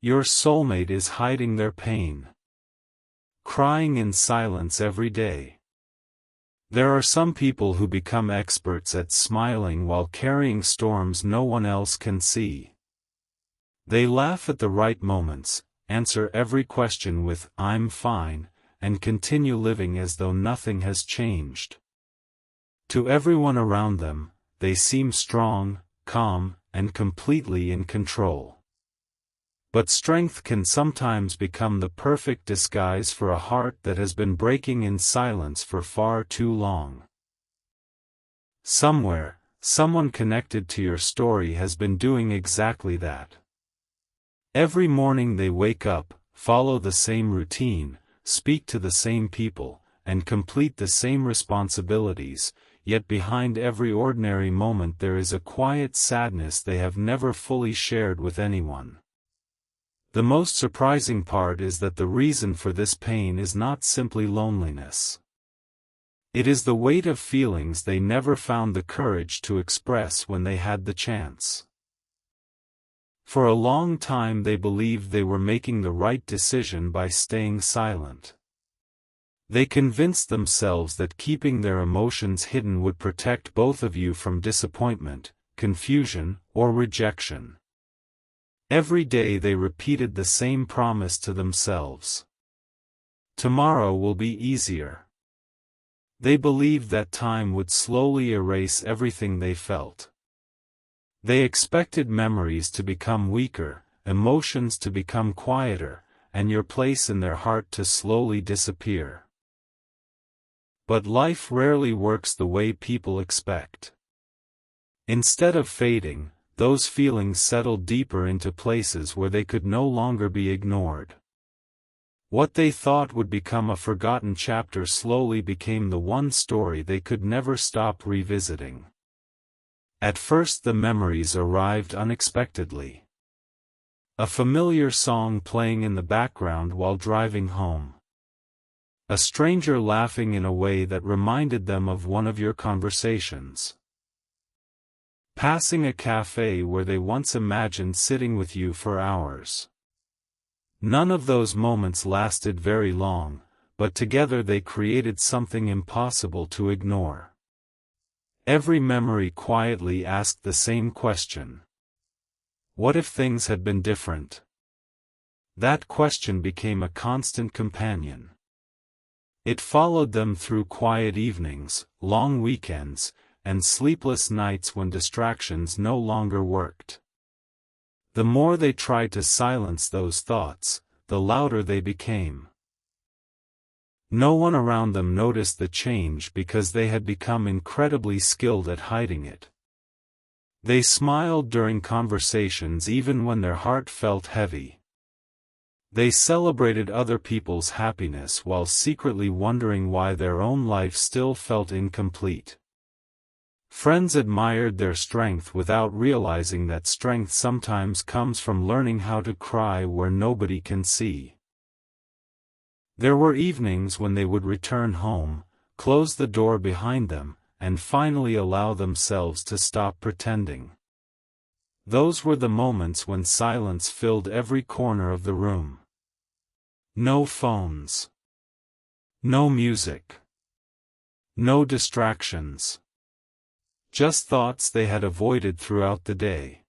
Your soulmate is hiding their pain, crying in silence every day. There are some people who become experts at smiling while carrying storms no one else can see. They laugh at the right moments, answer every question with "I'm fine," and continue living as though nothing has changed. To everyone around them, they seem strong, calm, and completely in control. But strength can sometimes become the perfect disguise for a heart that has been breaking in silence for far too long. Somewhere, someone connected to your story has been doing exactly that. Every morning they wake up, follow the same routine, speak to the same people, and complete the same responsibilities, yet behind every ordinary moment there is a quiet sadness they have never fully shared with anyone. The most surprising part is that the reason for this pain is not simply loneliness. It is the weight of feelings they never found the courage to express when they had the chance. For a long time they believed they were making the right decision by staying silent. They convinced themselves that keeping their emotions hidden would protect both of you from disappointment, confusion, or rejection. Every day they repeated the same promise to themselves. Tomorrow will be easier. They believed that time would slowly erase everything they felt. They expected memories to become weaker, emotions to become quieter, and your place in their heart to slowly disappear. But life rarely works the way people expect. Instead of fading, those feelings settled deeper into places where they could no longer be ignored. What they thought would become a forgotten chapter slowly became the one story they could never stop revisiting. At first the memories arrived unexpectedly. A familiar song playing in the background while driving home. A stranger laughing in a way that reminded them of one of your conversations. Passing a cafe where they once imagined sitting with you for hours. None of those moments lasted very long, but together they created something impossible to ignore. Every memory quietly asked the same question. What if things had been different? That question became a constant companion. It followed them through quiet evenings, long weekends, and sleepless nights when distractions no longer worked. The more they tried to silence those thoughts, the louder they became. No one around them noticed the change because they had become incredibly skilled at hiding it. They smiled during conversations even when their heart felt heavy. They celebrated other people's happiness while secretly wondering why their own life still felt incomplete. Friends admired their strength without realizing that strength sometimes comes from learning how to cry where nobody can see. There were evenings when they would return home, close the door behind them, and finally allow themselves to stop pretending. Those were the moments when silence filled every corner of the room. No phones. No music. No distractions. Just thoughts they had avoided throughout the day.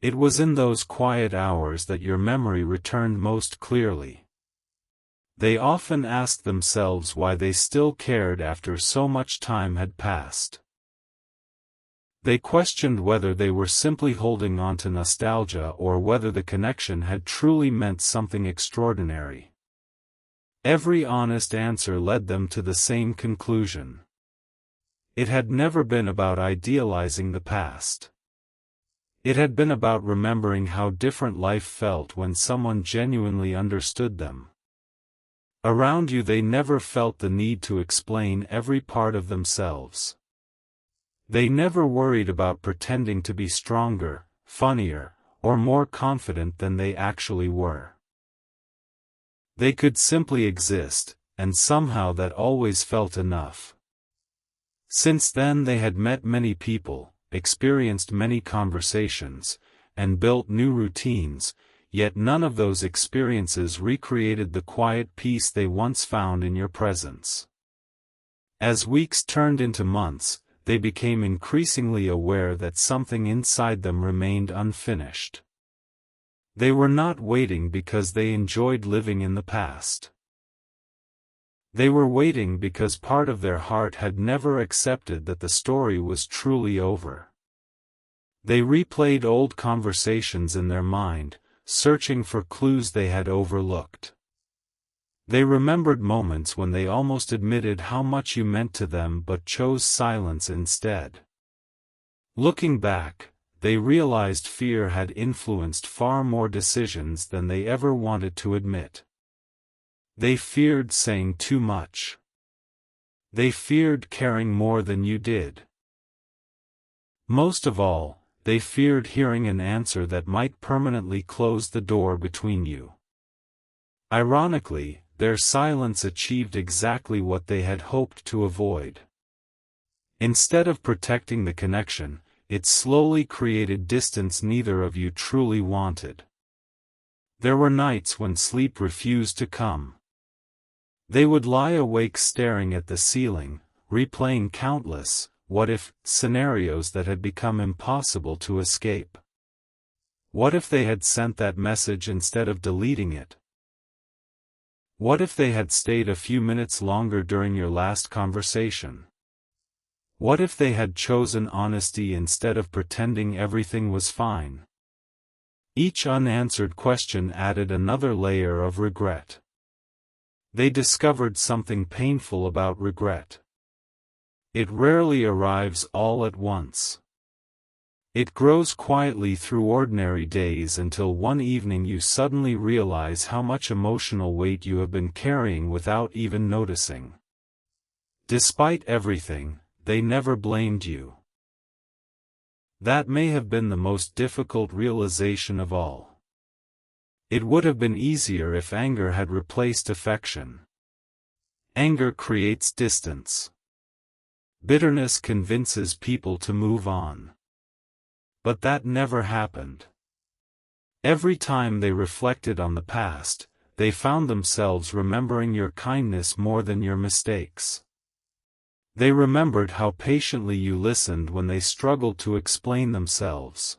It was in those quiet hours that your memory returned most clearly. They often asked themselves why they still cared after so much time had passed. They questioned whether they were simply holding on to nostalgia or whether the connection had truly meant something extraordinary. Every honest answer led them to the same conclusion. It had never been about idealizing the past. It had been about remembering how different life felt when someone genuinely understood them. Around you they never felt the need to explain every part of themselves. They never worried about pretending to be stronger, funnier, or more confident than they actually were. They could simply exist, and somehow that always felt enough. Since then they had met many people, experienced many conversations, and built new routines, yet none of those experiences recreated the quiet peace they once found in your presence. As weeks turned into months, they became increasingly aware that something inside them remained unfinished. They were not waiting because they enjoyed living in the past. They were waiting because part of their heart had never accepted that the story was truly over. They replayed old conversations in their mind, searching for clues they had overlooked. They remembered moments when they almost admitted how much you meant to them but chose silence instead. Looking back, they realized fear had influenced far more decisions than they ever wanted to admit. They feared saying too much. They feared caring more than you did. Most of all, they feared hearing an answer that might permanently close the door between you. Ironically, their silence achieved exactly what they had hoped to avoid. Instead of protecting the connection, it slowly created distance neither of you truly wanted. There were nights when sleep refused to come. They would lie awake staring at the ceiling, replaying countless what-if scenarios that had become impossible to escape. What if they had sent that message instead of deleting it? What if they had stayed a few minutes longer during your last conversation? What if they had chosen honesty instead of pretending everything was fine? Each unanswered question added another layer of regret. They discovered something painful about regret. It rarely arrives all at once. It grows quietly through ordinary days until one evening you suddenly realize how much emotional weight you have been carrying without even noticing. Despite everything, they never blamed you. That may have been the most difficult realization of all. It would have been easier if anger had replaced affection. Anger creates distance. Bitterness convinces people to move on. But that never happened. Every time they reflected on the past, they found themselves remembering your kindness more than your mistakes. They remembered how patiently you listened when they struggled to explain themselves.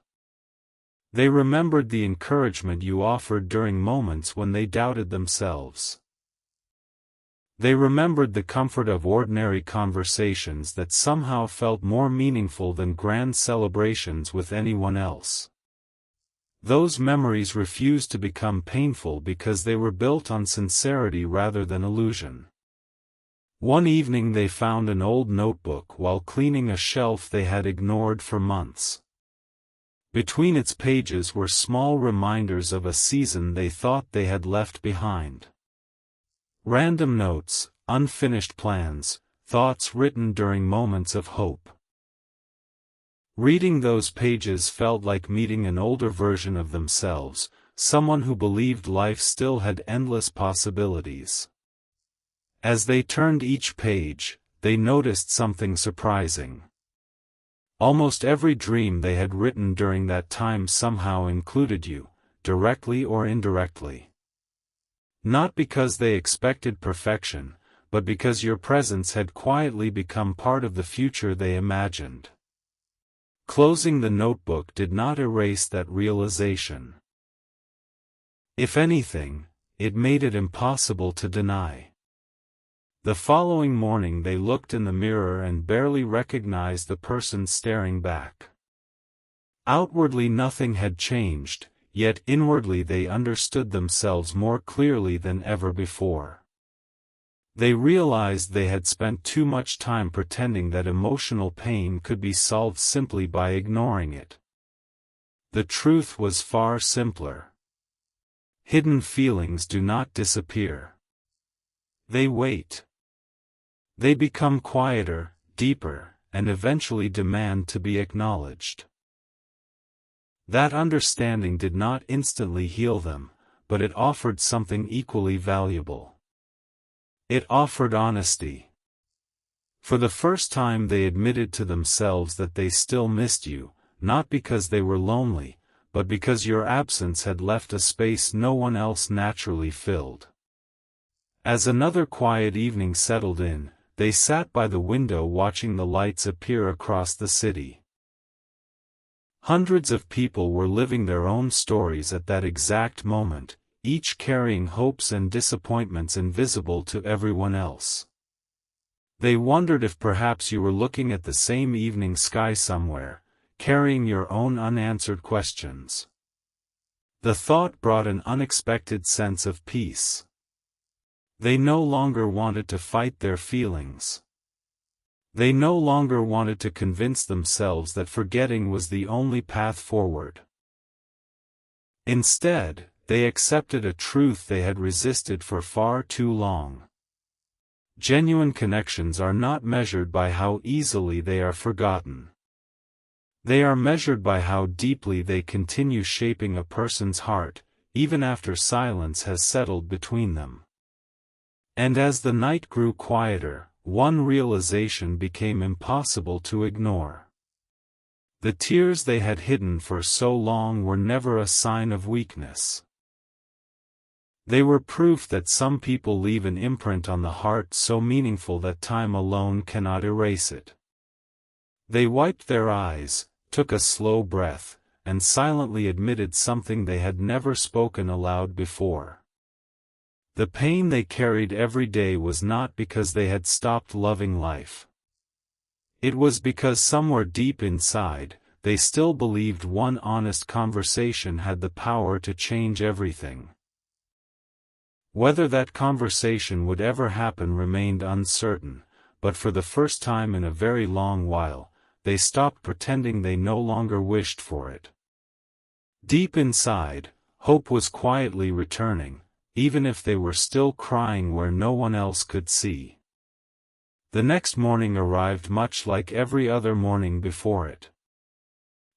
They remembered the encouragement you offered during moments when they doubted themselves. They remembered the comfort of ordinary conversations that somehow felt more meaningful than grand celebrations with anyone else. Those memories refused to become painful because they were built on sincerity rather than illusion. One evening they found an old notebook while cleaning a shelf they had ignored for months. Between its pages were small reminders of a season they thought they had left behind. Random notes, unfinished plans, thoughts written during moments of hope. Reading those pages felt like meeting an older version of themselves, someone who believed life still had endless possibilities. As they turned each page, they noticed something surprising. Almost every dream they had written during that time somehow included you, directly or indirectly. Not because they expected perfection, but because your presence had quietly become part of the future they imagined. Closing the notebook did not erase that realization. If anything, it made it impossible to deny. The following morning they looked in the mirror and barely recognized the person staring back. Outwardly nothing had changed, yet inwardly they understood themselves more clearly than ever before. They realized they had spent too much time pretending that emotional pain could be solved simply by ignoring it. The truth was far simpler. Hidden feelings do not disappear. They wait. They become quieter, deeper, and eventually demand to be acknowledged. That understanding did not instantly heal them, but it offered something equally valuable. It offered honesty. For the first time they admitted to themselves that they still missed you, not because they were lonely, but because your absence had left a space no one else naturally filled. As another quiet evening settled in, they sat by the window watching the lights appear across the city. Hundreds of people were living their own stories at that exact moment, each carrying hopes and disappointments invisible to everyone else. They wondered if perhaps you were looking at the same evening sky somewhere, carrying your own unanswered questions. The thought brought an unexpected sense of peace. They no longer wanted to fight their feelings. They no longer wanted to convince themselves that forgetting was the only path forward. Instead, they accepted a truth they had resisted for far too long. Genuine connections are not measured by how easily they are forgotten. They are measured by how deeply they continue shaping a person's heart, even after silence has settled between them. And as the night grew quieter, one realization became impossible to ignore. The tears they had hidden for so long were never a sign of weakness. They were proof that some people leave an imprint on the heart so meaningful that time alone cannot erase it. They wiped their eyes, took a slow breath, and silently admitted something they had never spoken aloud before. The pain they carried every day was not because they had stopped loving life. It was because somewhere deep inside, they still believed one honest conversation had the power to change everything. Whether that conversation would ever happen remained uncertain, but for the first time in a very long while, they stopped pretending they no longer wished for it. Deep inside, hope was quietly returning, even if they were still crying where no one else could see. The next morning arrived much like every other morning before it.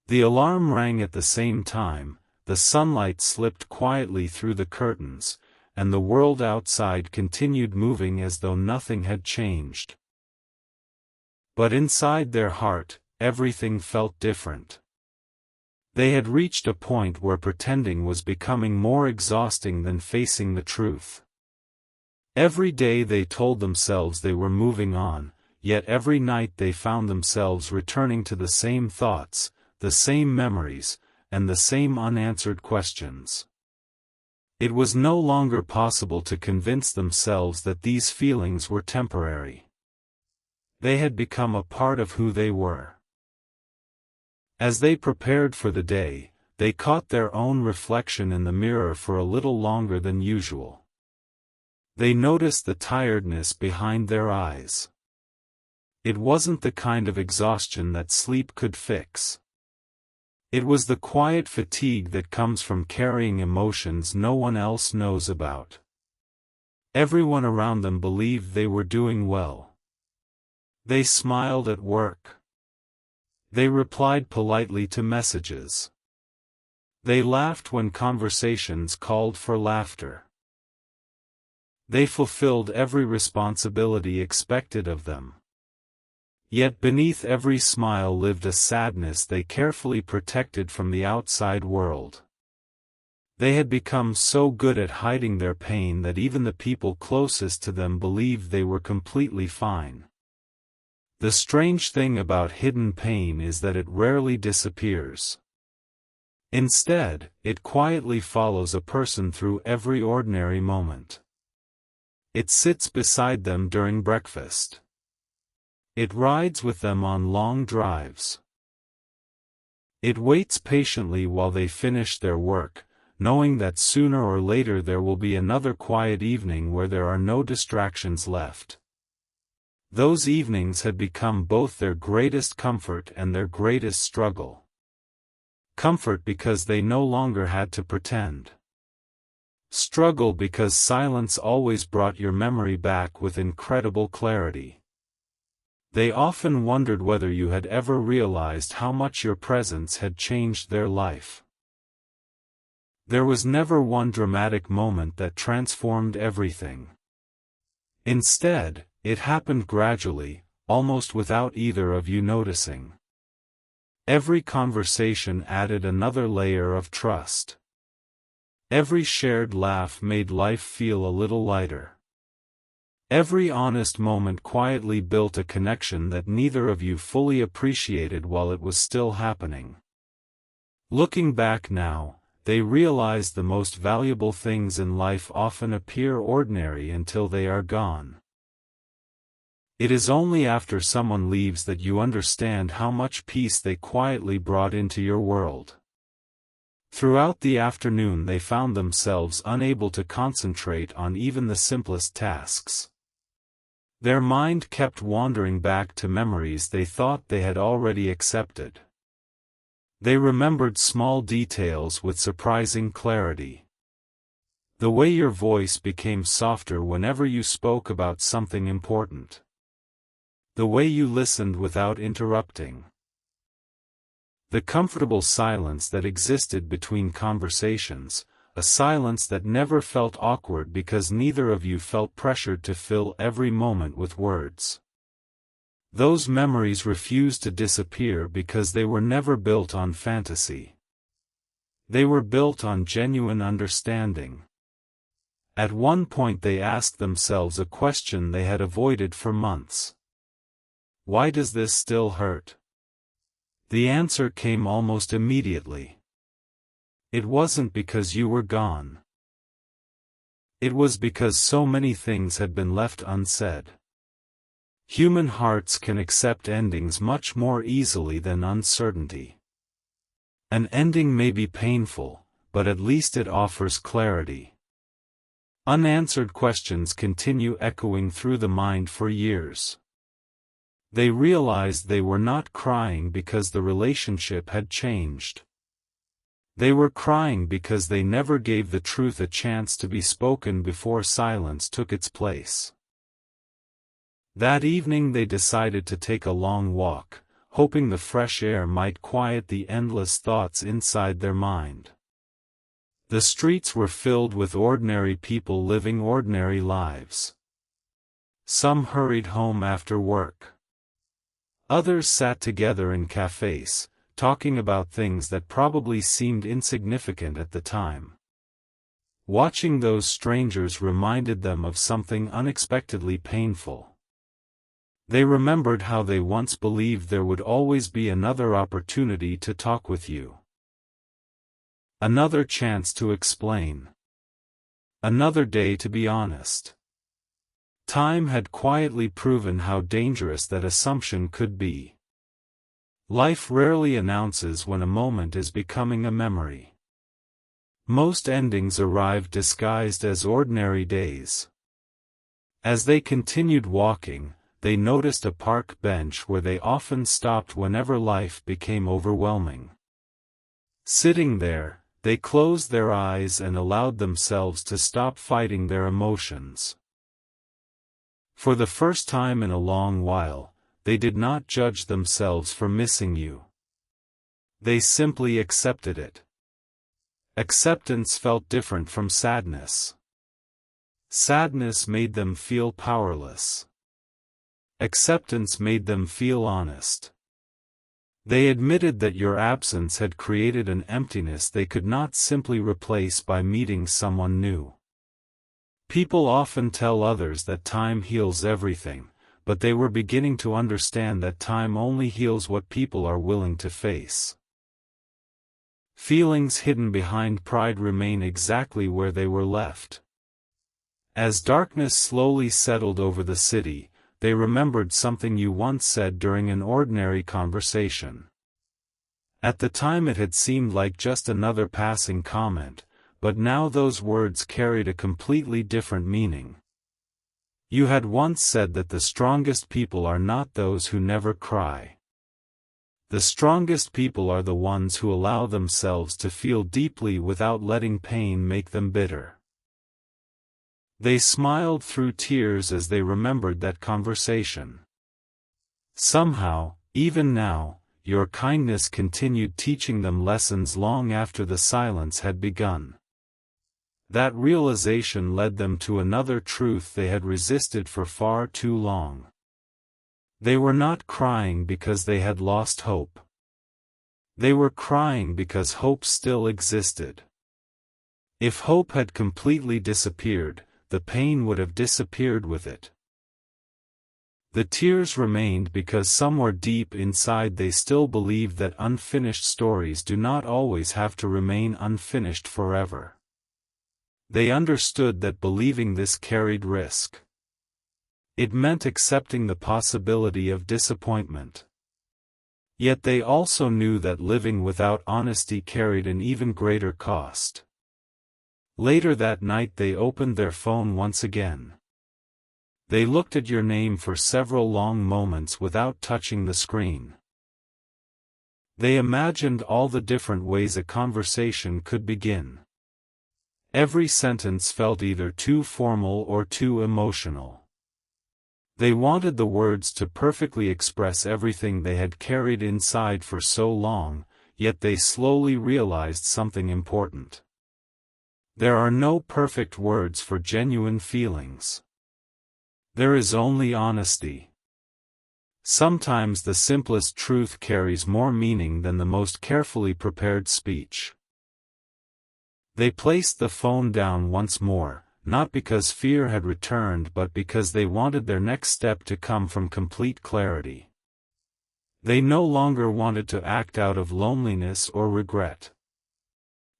The alarm rang at the same time, the sunlight slipped quietly through the curtains, and the world outside continued moving as though nothing had changed. But inside their heart, everything felt different. They had reached a point where pretending was becoming more exhausting than facing the truth. Every day they told themselves they were moving on, yet every night they found themselves returning to the same thoughts, the same memories, and the same unanswered questions. It was no longer possible to convince themselves that these feelings were temporary. They had become a part of who they were. As they prepared for the day, they caught their own reflection in the mirror for a little longer than usual. They noticed the tiredness behind their eyes. It wasn't the kind of exhaustion that sleep could fix. It was the quiet fatigue that comes from carrying emotions no one else knows about. Everyone around them believed they were doing well. They smiled at work. They replied politely to messages. They laughed when conversations called for laughter. They fulfilled every responsibility expected of them. Yet beneath every smile lived a sadness they carefully protected from the outside world. They had become so good at hiding their pain that even the people closest to them believed they were completely fine. The strange thing about hidden pain is that it rarely disappears. Instead, it quietly follows a person through every ordinary moment. It sits beside them during breakfast. It rides with them on long drives. It waits patiently while they finish their work, knowing that sooner or later there will be another quiet evening where there are no distractions left. Those evenings had become both their greatest comfort and their greatest struggle. Comfort because they no longer had to pretend. Struggle because silence always brought your memory back with incredible clarity. They often wondered whether you had ever realized how much your presence had changed their life. There was never one dramatic moment that transformed everything. Instead, it happened gradually, almost without either of you noticing. Every conversation added another layer of trust. Every shared laugh made life feel a little lighter. Every honest moment quietly built a connection that neither of you fully appreciated while it was still happening. Looking back now, they realized the most valuable things in life often appear ordinary until they are gone. It is only after someone leaves that you understand how much peace they quietly brought into your world. Throughout the afternoon they found themselves unable to concentrate on even the simplest tasks. Their mind kept wandering back to memories they thought they had already accepted. They remembered small details with surprising clarity. The way your voice became softer whenever you spoke about something important. The way you listened without interrupting. The comfortable silence that existed between conversations, a silence that never felt awkward because neither of you felt pressured to fill every moment with words. Those memories refused to disappear because they were never built on fantasy. They were built on genuine understanding. At one point they asked themselves a question they had avoided for months. Why does this still hurt? The answer came almost immediately. It wasn't because you were gone. It was because so many things had been left unsaid. Human hearts can accept endings much more easily than uncertainty. An ending may be painful, but at least it offers clarity. Unanswered questions continue echoing through the mind for years. They realized they were not crying because the relationship had changed. They were crying because they never gave the truth a chance to be spoken before silence took its place. That evening they decided to take a long walk, hoping the fresh air might quiet the endless thoughts inside their mind. The streets were filled with ordinary people living ordinary lives. Some hurried home after work. Others sat together in cafes, talking about things that probably seemed insignificant at the time. Watching those strangers reminded them of something unexpectedly painful. They remembered how they once believed there would always be another opportunity to talk with you. Another chance to explain. Another day to be honest. Time had quietly proven how dangerous that assumption could be. Life rarely announces when a moment is becoming a memory. Most endings arrive disguised as ordinary days. As they continued walking, they noticed a park bench where they often stopped whenever life became overwhelming. Sitting there, they closed their eyes and allowed themselves to stop fighting their emotions. For the first time in a long while, they did not judge themselves for missing you. They simply accepted it. Acceptance felt different from sadness. Sadness made them feel powerless. Acceptance made them feel honest. They admitted that your absence had created an emptiness they could not simply replace by meeting someone new. People often tell others that time heals everything, but they were beginning to understand that time only heals what people are willing to face. Feelings hidden behind pride remain exactly where they were left. As darkness slowly settled over the city, they remembered something you once said during an ordinary conversation. At the time it had seemed like just another passing comment, but now those words carried a completely different meaning. You had once said that the strongest people are not those who never cry. The strongest people are the ones who allow themselves to feel deeply without letting pain make them bitter. They smiled through tears as they remembered that conversation. Somehow, even now, your kindness continued teaching them lessons long after the silence had begun. That realization led them to another truth they had resisted for far too long. They were not crying because they had lost hope. They were crying because hope still existed. If hope had completely disappeared, the pain would have disappeared with it. The tears remained because somewhere deep inside they still believed that unfinished stories do not always have to remain unfinished forever. They understood that believing this carried risk. It meant accepting the possibility of disappointment. Yet they also knew that living without honesty carried an even greater cost. Later that night they opened their phone once again. They looked at your name for several long moments without touching the screen. They imagined all the different ways a conversation could begin. Every sentence felt either too formal or too emotional. They wanted the words to perfectly express everything they had carried inside for so long, yet they slowly realized something important. There are no perfect words for genuine feelings. There is only honesty. Sometimes the simplest truth carries more meaning than the most carefully prepared speech. They placed the phone down once more, not because fear had returned but because they wanted their next step to come from complete clarity. They no longer wanted to act out of loneliness or regret.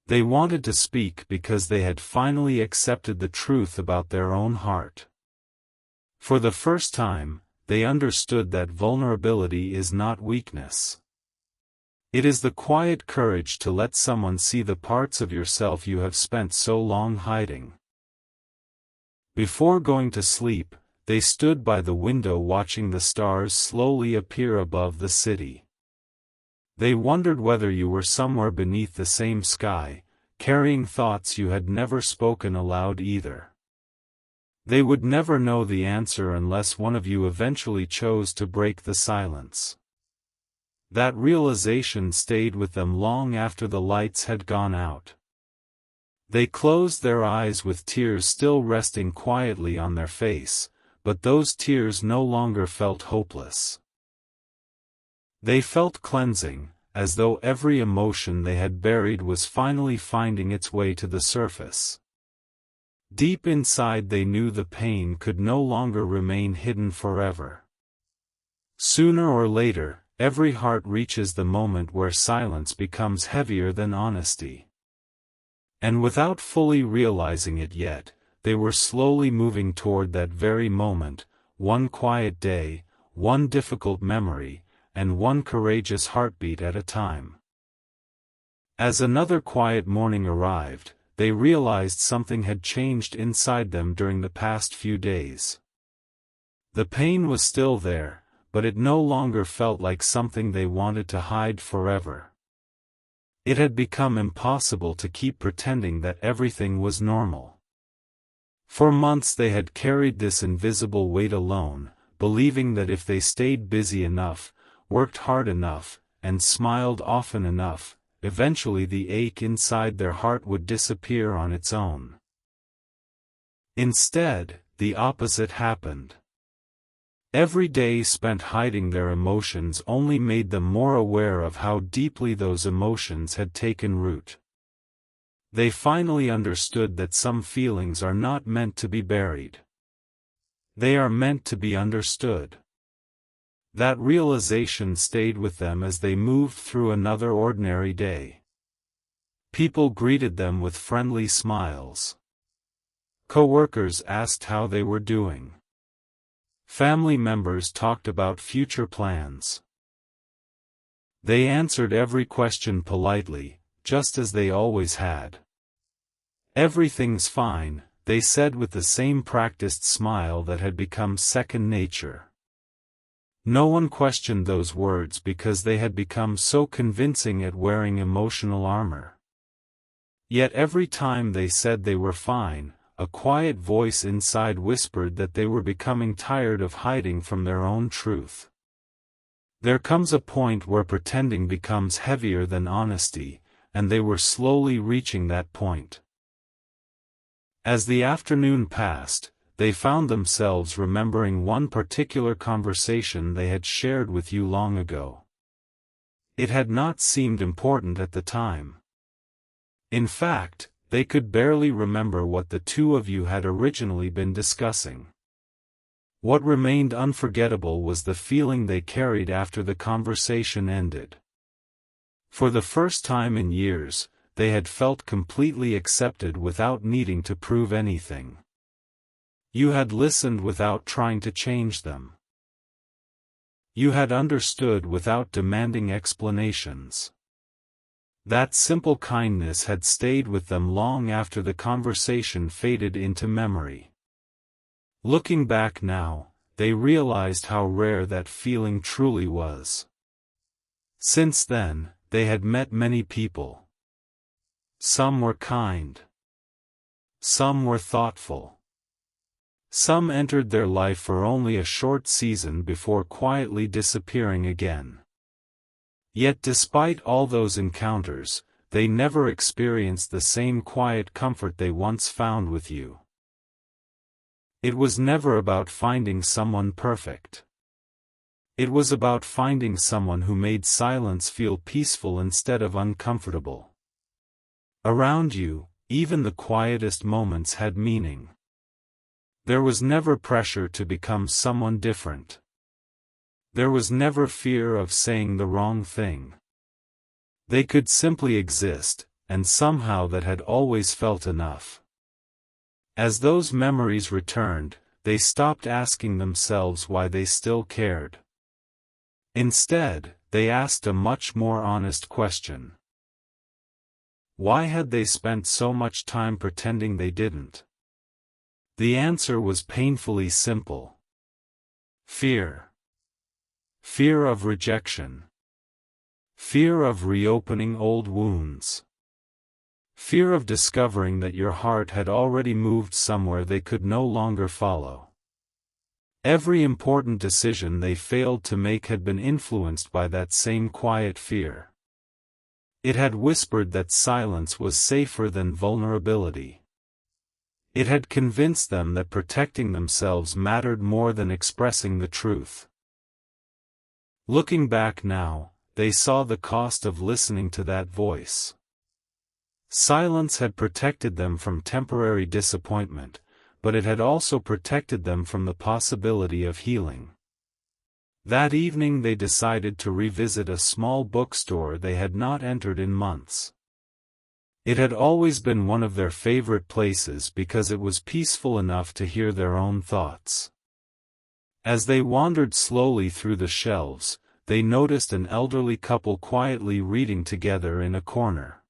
They wanted to speak because they had finally accepted the truth about their own heart. For the first time, they understood that vulnerability is not weakness. It is the quiet courage to let someone see the parts of yourself you have spent so long hiding. Before going to sleep, they stood by the window watching the stars slowly appear above the city. They wondered whether you were somewhere beneath the same sky, carrying thoughts you had never spoken aloud either. They would never know the answer unless one of you eventually chose to break the silence. That realization stayed with them long after the lights had gone out. They closed their eyes with tears still resting quietly on their face, but those tears no longer felt hopeless. They felt cleansing, as though every emotion they had buried was finally finding its way to the surface. Deep inside they knew the pain could no longer remain hidden forever. Sooner or later, every heart reaches the moment where silence becomes heavier than honesty. And without fully realizing it yet, they were slowly moving toward that very moment, one quiet day, one difficult memory, and one courageous heartbeat at a time. As another quiet morning arrived, they realized something had changed inside them during the past few days. The pain was still there, but it no longer felt like something they wanted to hide forever. It had become impossible to keep pretending that everything was normal. For months they had carried this invisible weight alone, believing that if they stayed busy enough, worked hard enough, and smiled often enough, eventually the ache inside their heart would disappear on its own. Instead, the opposite happened. Every day spent hiding their emotions only made them more aware of how deeply those emotions had taken root. They finally understood that some feelings are not meant to be buried. They are meant to be understood. That realization stayed with them as they moved through another ordinary day. People greeted them with friendly smiles. Coworkers asked how they were doing. Family members talked about future plans. They answered every question politely, just as they always had. "Everything's fine," they said with the same practiced smile that had become second nature. No one questioned those words because they had become so convincing at wearing emotional armor. Yet every time they said they were fine, a quiet voice inside whispered that they were becoming tired of hiding from their own truth. There comes a point where pretending becomes heavier than honesty, and they were slowly reaching that point. As the afternoon passed, they found themselves remembering one particular conversation they had shared with you long ago. It had not seemed important at the time. In fact, they could barely remember what the two of you had originally been discussing. What remained unforgettable was the feeling they carried after the conversation ended. For the first time in years, they had felt completely accepted without needing to prove anything. You had listened without trying to change them. You had understood without demanding explanations. That simple kindness had stayed with them long after the conversation faded into memory. Looking back now, they realized how rare that feeling truly was. Since then, they had met many people. Some were kind. Some were thoughtful. Some entered their life for only a short season before quietly disappearing again. Yet despite all those encounters, they never experienced the same quiet comfort they once found with you. It was never about finding someone perfect. It was about finding someone who made silence feel peaceful instead of uncomfortable. Around you, even the quietest moments had meaning. There was never pressure to become someone different. There was never fear of saying the wrong thing. They could simply exist, and somehow that had always felt enough. As those memories returned, they stopped asking themselves why they still cared. Instead, they asked a much more honest question. Why had they spent so much time pretending they didn't? The answer was painfully simple. Fear. Fear of rejection. Fear of reopening old wounds. Fear of discovering that your heart had already moved somewhere they could no longer follow. Every important decision they failed to make had been influenced by that same quiet fear. It had whispered that silence was safer than vulnerability. It had convinced them that protecting themselves mattered more than expressing the truth. Looking back now, they saw the cost of listening to that voice. Silence had protected them from temporary disappointment, but it had also protected them from the possibility of healing. That evening they decided to revisit a small bookstore they had not entered in months. It had always been one of their favorite places because it was peaceful enough to hear their own thoughts. As they wandered slowly through the shelves, they noticed an elderly couple quietly reading together in a corner.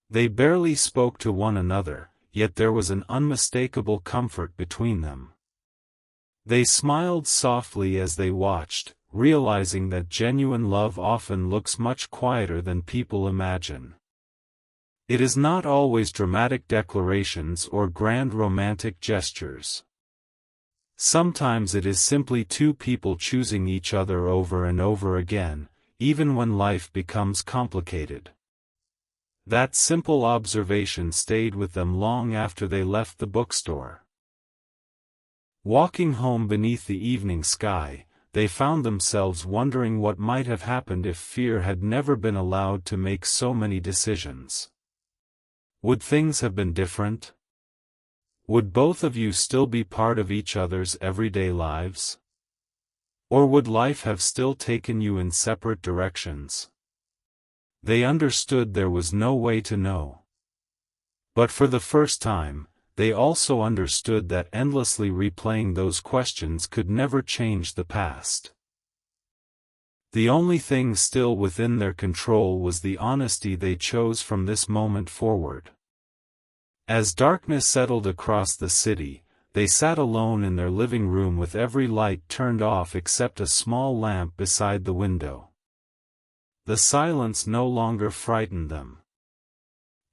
They barely spoke to one another, yet there was an unmistakable comfort between them. They smiled softly as they watched, realizing that genuine love often looks much quieter than people imagine. It is not always dramatic declarations or grand romantic gestures. Sometimes it is simply two people choosing each other over and over again, even when life becomes complicated. That simple observation stayed with them long after they left the bookstore. Walking home beneath the evening sky, they found themselves wondering what might have happened if fear had never been allowed to make so many decisions. Would things have been different? Would both of you still be part of each other's everyday lives? Or would life have still taken you in separate directions? They understood there was no way to know. But for the first time, they also understood that endlessly replaying those questions could never change the past. The only thing still within their control was the honesty they chose from this moment forward. As darkness settled across the city, they sat alone in their living room with every light turned off except a small lamp beside the window. The silence no longer frightened them.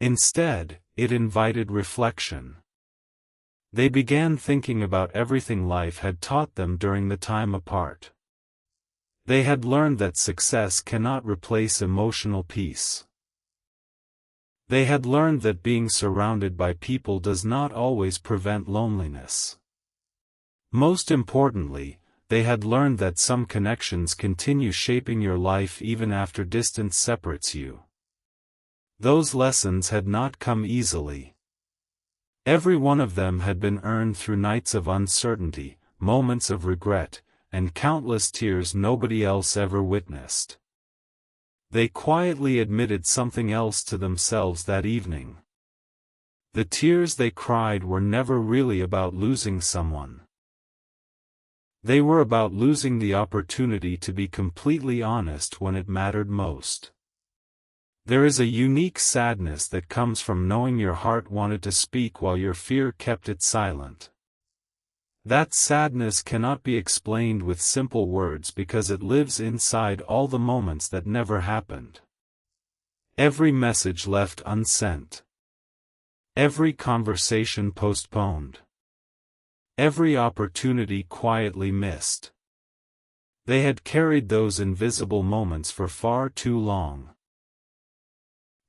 Instead, it invited reflection. They began thinking about everything life had taught them during the time apart. They had learned that success cannot replace emotional peace. They had learned that being surrounded by people does not always prevent loneliness. Most importantly, they had learned that some connections continue shaping your life even after distance separates you. Those lessons had not come easily. Every one of them had been earned through nights of uncertainty, moments of regret, and countless tears nobody else ever witnessed. They quietly admitted something else to themselves that evening. The tears they cried were never really about losing someone. They were about losing the opportunity to be completely honest when it mattered most. There is a unique sadness that comes from knowing your heart wanted to speak while your fear kept it silent. That sadness cannot be explained with simple words because it lives inside all the moments that never happened. Every message left unsent. Every conversation postponed. Every opportunity quietly missed. They had carried those invisible moments for far too long.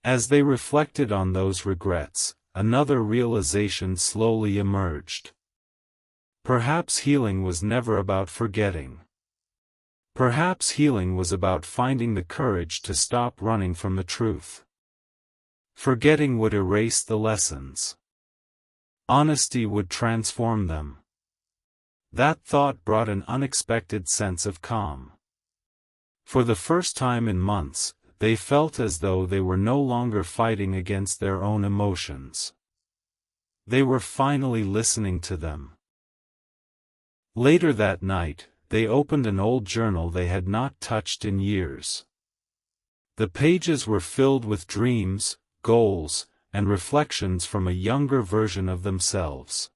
As they reflected on those regrets, another realization slowly emerged. Perhaps healing was never about forgetting. Perhaps healing was about finding the courage to stop running from the truth. Forgetting would erase the lessons. Honesty would transform them. That thought brought an unexpected sense of calm. For the first time in months, they felt as though they were no longer fighting against their own emotions. They were finally listening to them. Later that night, they opened an old journal they had not touched in years. The pages were filled with dreams, goals, and reflections from a younger version of themselves.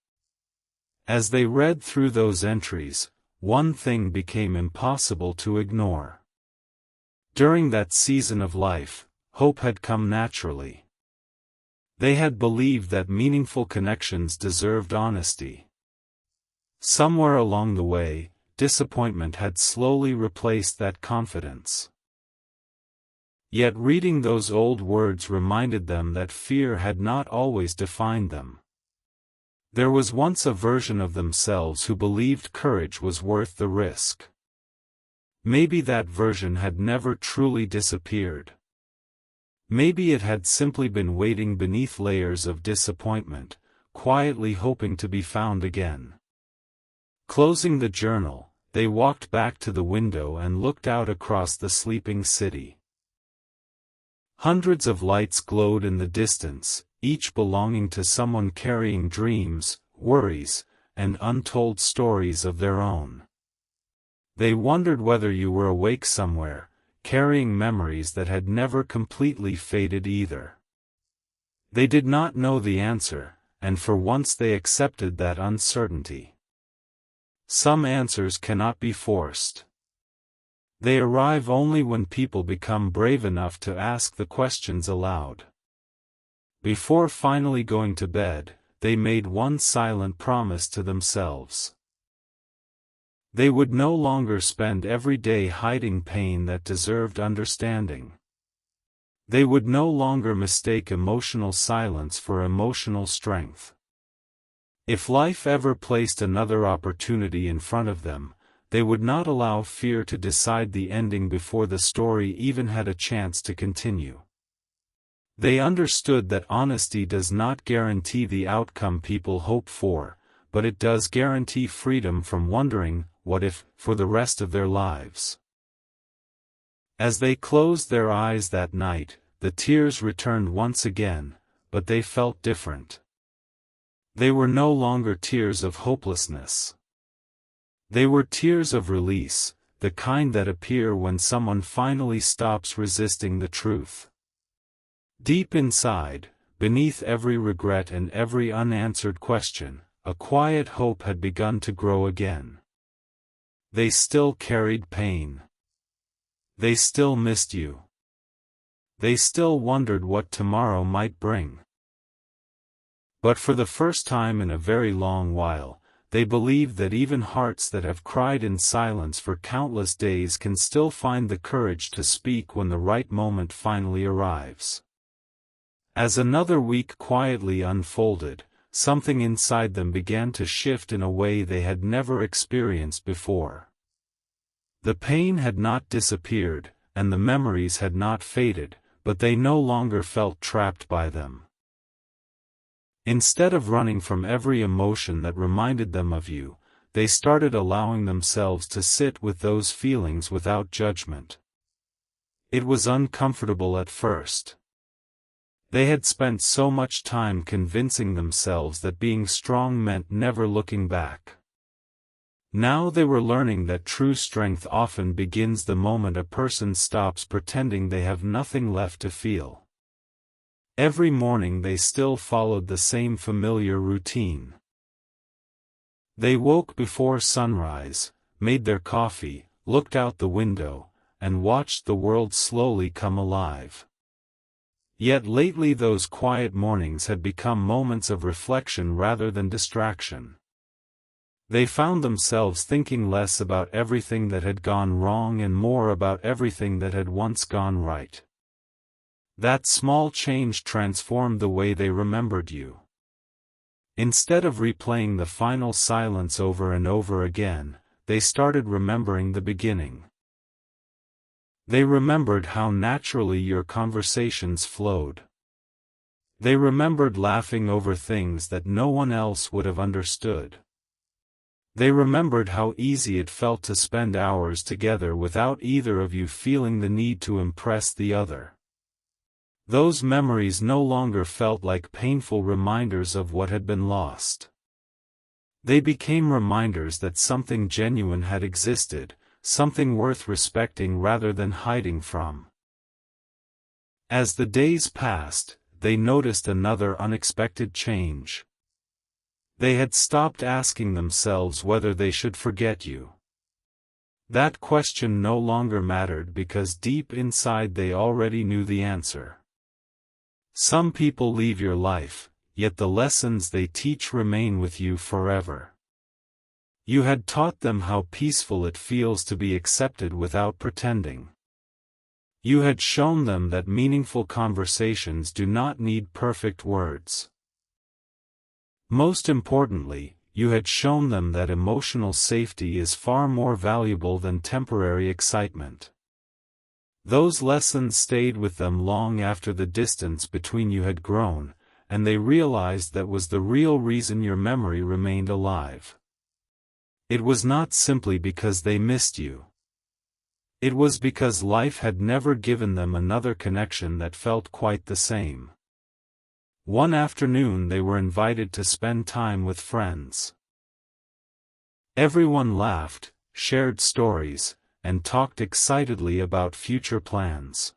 As they read through those entries, one thing became impossible to ignore. During that season of life, hope had come naturally. They had believed that meaningful connections deserved honesty. Somewhere along the way, disappointment had slowly replaced that confidence. Yet reading those old words reminded them that fear had not always defined them. There was once a version of themselves who believed courage was worth the risk. Maybe that version had never truly disappeared. Maybe it had simply been waiting beneath layers of disappointment, quietly hoping to be found again. Closing the journal, they walked back to the window and looked out across the sleeping city. Hundreds of lights glowed in the distance, each belonging to someone carrying dreams, worries, and untold stories of their own. They wondered whether you were awake somewhere, carrying memories that had never completely faded either. They did not know the answer, and for once they accepted that uncertainty. Some answers cannot be forced. They arrive only when people become brave enough to ask the questions aloud. Before finally going to bed, they made one silent promise to themselves. They would no longer spend every day hiding pain that deserved understanding. They would no longer mistake emotional silence for emotional strength. If life ever placed another opportunity in front of them, they would not allow fear to decide the ending before the story even had a chance to continue. They understood that honesty does not guarantee the outcome people hope for, but it does guarantee freedom from wondering, what if, for the rest of their lives. As they closed their eyes that night, the tears returned once again, but they felt different. They were no longer tears of hopelessness. They were tears of release, the kind that appear when someone finally stops resisting the truth. Deep inside, beneath every regret and every unanswered question, a quiet hope had begun to grow again. They still carried pain. They still missed you. They still wondered what tomorrow might bring. But for the first time in a very long while, they believed that even hearts that have cried in silence for countless days can still find the courage to speak when the right moment finally arrives. As another week quietly unfolded, something inside them began to shift in a way they had never experienced before. The pain had not disappeared, and the memories had not faded, but they no longer felt trapped by them. Instead of running from every emotion that reminded them of you, they started allowing themselves to sit with those feelings without judgment. It was uncomfortable at first. They had spent so much time convincing themselves that being strong meant never looking back. Now they were learning that true strength often begins the moment a person stops pretending they have nothing left to feel. Every morning they still followed the same familiar routine. They woke before sunrise, made their coffee, looked out the window, and watched the world slowly come alive. Yet lately those quiet mornings had become moments of reflection rather than distraction. They found themselves thinking less about everything that had gone wrong and more about everything that had once gone right. That small change transformed the way they remembered you. Instead of replaying the final silence over and over again, they started remembering the beginning. They remembered how naturally your conversations flowed. They remembered laughing over things that no one else would have understood. They remembered how easy it felt to spend hours together without either of you feeling the need to impress the other. Those memories no longer felt like painful reminders of what had been lost. They became reminders that something genuine had existed, something worth respecting rather than hiding from. As the days passed, they noticed another unexpected change. They had stopped asking themselves whether they should forget you. That question no longer mattered because deep inside they already knew the answer. Some people leave your life, yet the lessons they teach remain with you forever. You had taught them how peaceful it feels to be accepted without pretending. You had shown them that meaningful conversations do not need perfect words. Most importantly, you had shown them that emotional safety is far more valuable than temporary excitement. Those lessons stayed with them long after the distance between you had grown, and they realized that was the real reason your memory remained alive. It was not simply because they missed you. It was because life had never given them another connection that felt quite the same. One afternoon they were invited to spend time with friends. Everyone laughed, shared stories, and talked excitedly about future plans.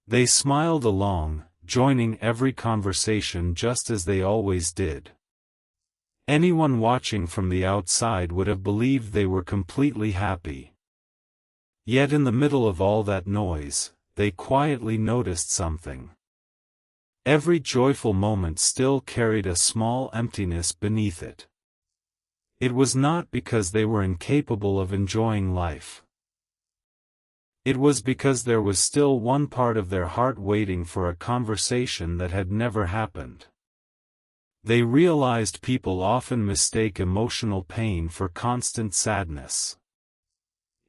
They smiled along, joining every conversation just as they always did. Anyone watching from the outside would have believed they were completely happy. Yet in the middle of all that noise, they quietly noticed something. Every joyful moment still carried a small emptiness beneath it. It was not because they were incapable of enjoying life. It was because there was still one part of their heart waiting for a conversation that had never happened. They realized people often mistake emotional pain for constant sadness.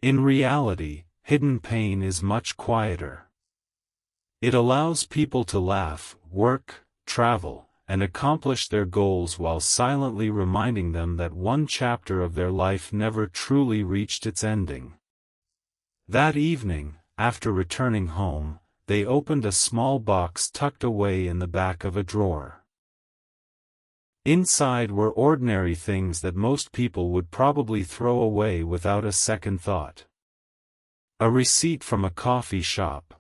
In reality, hidden pain is much quieter. It allows people to laugh, work, travel, and accomplish their goals while silently reminding them that one chapter of their life never truly reached its ending. That evening, after returning home, they opened a small box tucked away in the back of a drawer. Inside were ordinary things that most people would probably throw away without a second thought. A receipt from a coffee shop.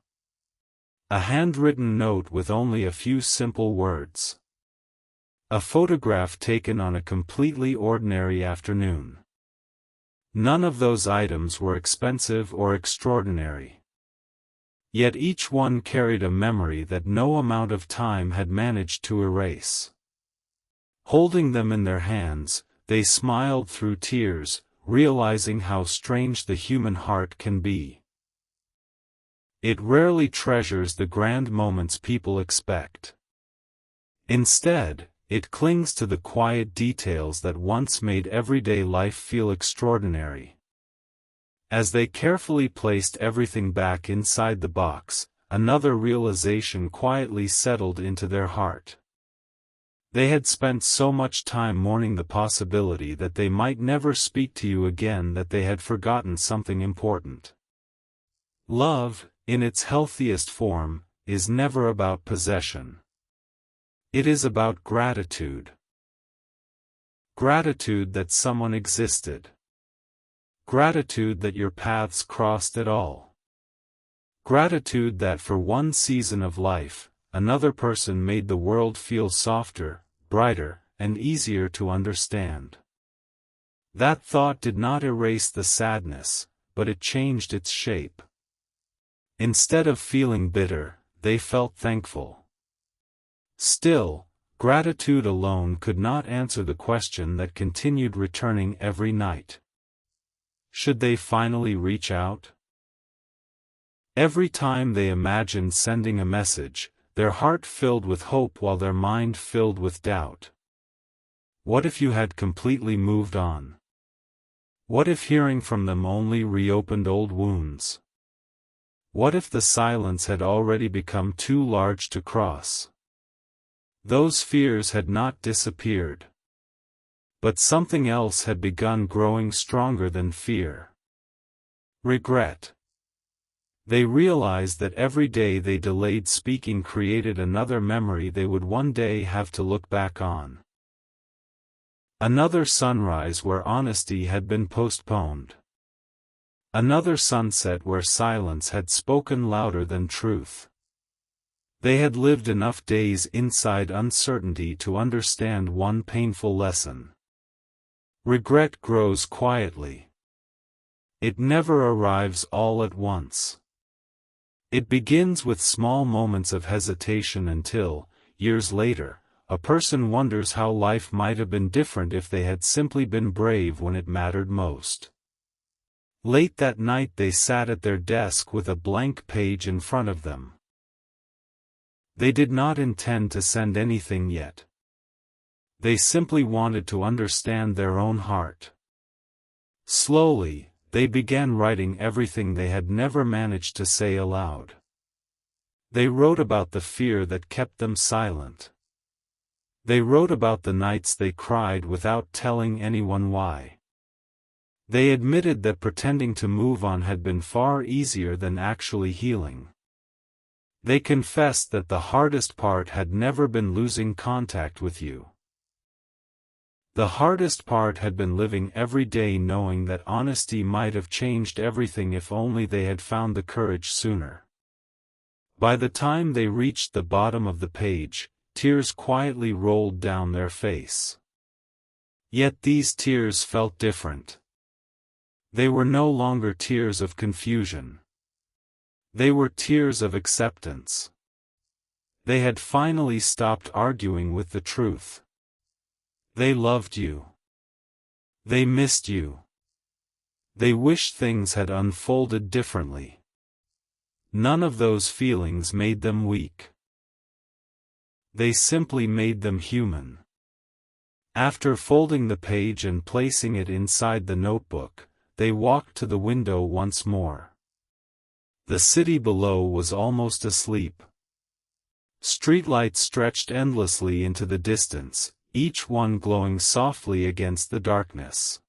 A handwritten note with only a few simple words. A photograph taken on a completely ordinary afternoon. None of those items were expensive or extraordinary. Yet each one carried a memory that no amount of time had managed to erase. Holding them in their hands, they smiled through tears, realizing how strange the human heart can be. It rarely treasures the grand moments people expect. Instead, it clings to the quiet details that once made everyday life feel extraordinary. As they carefully placed everything back inside the box, another realization quietly settled into their heart. They had spent so much time mourning the possibility that they might never speak to you again that they had forgotten something important. Love, in its healthiest form, is never about possession. It is about gratitude. Gratitude that someone existed. Gratitude that your paths crossed at all. Gratitude that for one season of life, another person made the world feel softer, brighter, and easier to understand. That thought did not erase the sadness, but it changed its shape. Instead of feeling bitter, they felt thankful. Still, gratitude alone could not answer the question that continued returning every night. Should they finally reach out? Every time they imagined sending a message, their heart filled with hope while their mind filled with doubt. What if you had completely moved on? What if hearing from them only reopened old wounds? What if the silence had already become too large to cross? Those fears had not disappeared. But something else had begun growing stronger than fear. Regret. They realized that every day they delayed speaking created another memory they would one day have to look back on. Another sunrise where honesty had been postponed. Another sunset where silence had spoken louder than truth. They had lived enough days inside uncertainty to understand one painful lesson. Regret grows quietly. It never arrives all at once. It begins with small moments of hesitation until, years later, a person wonders how life might have been different if they had simply been brave when it mattered most. Late that night they sat at their desk with a blank page in front of them. They did not intend to send anything yet. They simply wanted to understand their own heart. Slowly, they began writing everything they had never managed to say aloud. They wrote about the fear that kept them silent. They wrote about the nights they cried without telling anyone why. They admitted that pretending to move on had been far easier than actually healing. They confessed that the hardest part had never been losing contact with you. The hardest part had been living every day knowing that honesty might have changed everything if only they had found the courage sooner. By the time they reached the bottom of the page, tears quietly rolled down their face. Yet these tears felt different. They were no longer tears of confusion. They were tears of acceptance. They had finally stopped arguing with the truth. They loved you. They missed you. They wished things had unfolded differently. None of those feelings made them weak. They simply made them human. After folding the page and placing it inside the notebook, they walked to the window once more. The city below was almost asleep. Streetlights stretched endlessly into the distance, each one glowing softly against the darkness.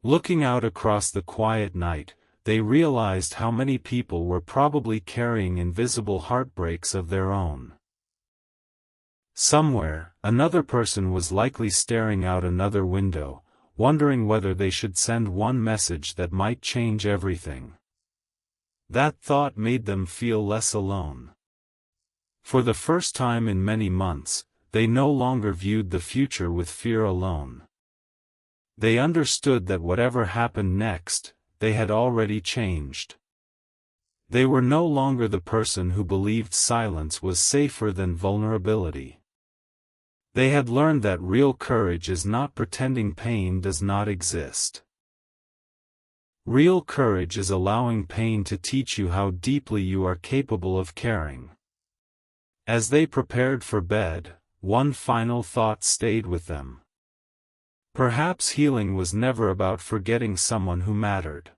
Looking out across the quiet night, they realized how many people were probably carrying invisible heartbreaks of their own. Somewhere, another person was likely staring out another window, wondering whether they should send one message that might change everything. That thought made them feel less alone. For the first time in many months, they no longer viewed the future with fear alone. They understood that whatever happened next, they had already changed. They were no longer the person who believed silence was safer than vulnerability. They had learned that real courage is not pretending pain does not exist. Real courage is allowing pain to teach you how deeply you are capable of caring. As they prepared for bed, one final thought stayed with them. Perhaps healing was never about forgetting someone who mattered.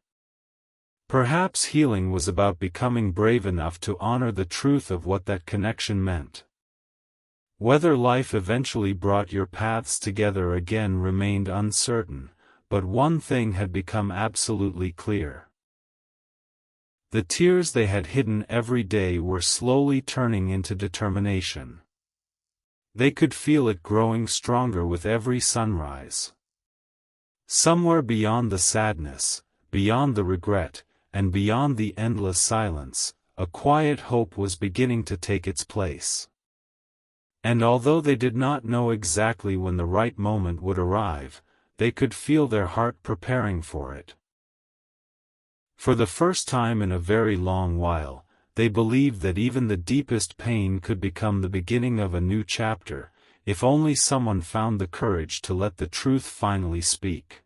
Perhaps healing was about becoming brave enough to honor the truth of what that connection meant. Whether life eventually brought your paths together again remained uncertain, but one thing had become absolutely clear. The tears they had hidden every day were slowly turning into determination. They could feel it growing stronger with every sunrise. Somewhere beyond the sadness, beyond the regret, and beyond the endless silence, a quiet hope was beginning to take its place. And although they did not know exactly when the right moment would arrive, they could feel their heart preparing for it. For the first time in a very long while, they believed that even the deepest pain could become the beginning of a new chapter, if only someone found the courage to let the truth finally speak.